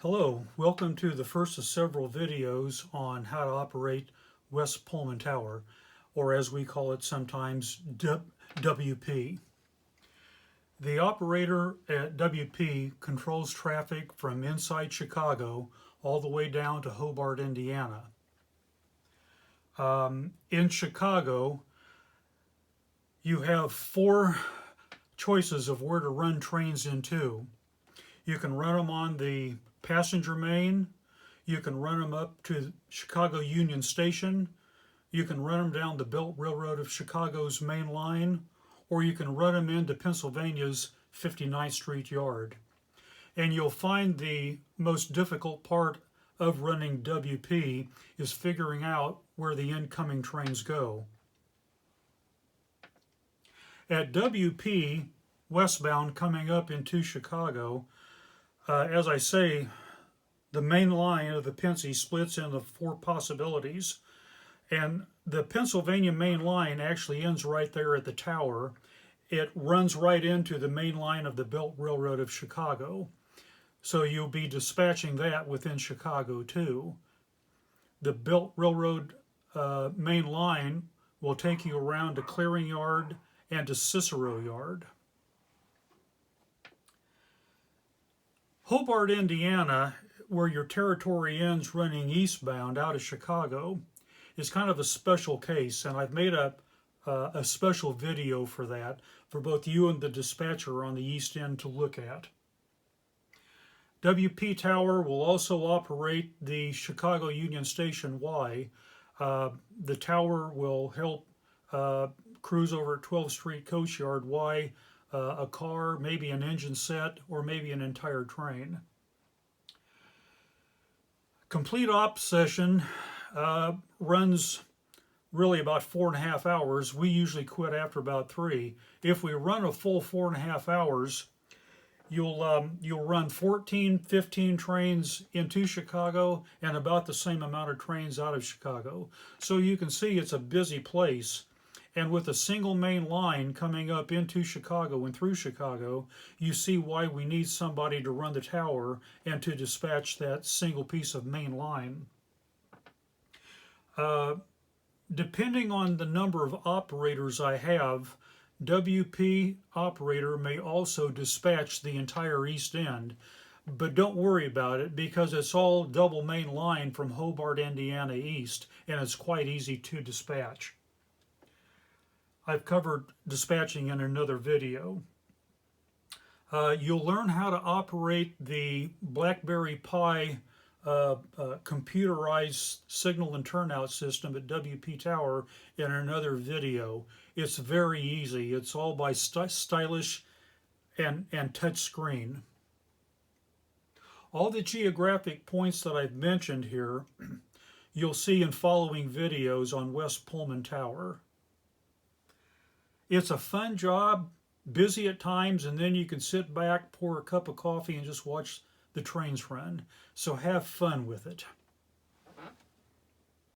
Hello, welcome to the first of several videos on how to operate West Pullman Tower, or as we call it sometimes, WP. The operator at WP controls traffic from inside Chicago all the way down to Hobart, Indiana. In Chicago, you have four choices of where to run trains into. You can run them on the passenger main, you can run them up to Chicago Union Station, you can run them down the Belt Railroad of Chicago's main line, or you can run them into Pennsylvania's 59th Street Yard. And you'll find the most difficult part of running WP is figuring out where the incoming trains go. At WP, westbound coming up into Chicago, as I say, the main line of the Pennsy splits into four possibilities, and the Pennsylvania main line actually ends right there at the tower. It runs right into the main line of the Belt Railroad of Chicago, so you'll be dispatching that within Chicago too. The Belt Railroad main line will take you around to Clearing Yard and to Cicero Yard. Hobart, Indiana, where your territory ends running eastbound out of Chicago, is kind of a special case, and I've made a special video for that for both you and the dispatcher on the east end to look at. WP Tower will also operate the Chicago Union Station Y. The tower will help crews over at 12th Street Coach Yard Y a car, maybe an engine set, or maybe an entire train. Complete op session runs really about 4.5 hours. We usually quit after about 3. If we run a full 4.5 hours, you'll run 15 trains into Chicago and about the same amount of trains out of Chicago. So you can see it's a busy place. And with a single main line coming up into Chicago and through Chicago, you see why we need somebody to run the tower and to dispatch that single piece of main line. Depending on the number of operators I have, WP operator may also dispatch the entire east end. But don't worry about it because it's all double main line from Hobart, Indiana east, and it's quite easy to dispatch. I've covered dispatching in another video. You'll learn how to operate the BlackBerry Pi computerized signal and turnout system at WP Tower in another video. It's very easy. It's all by stylish and touch screen. All the geographic points that I've mentioned here, you'll see in following videos on West Pullman Tower. It's a fun job, busy at times, and then you can sit back, pour a cup of coffee, and just watch the trains run. So have fun with it.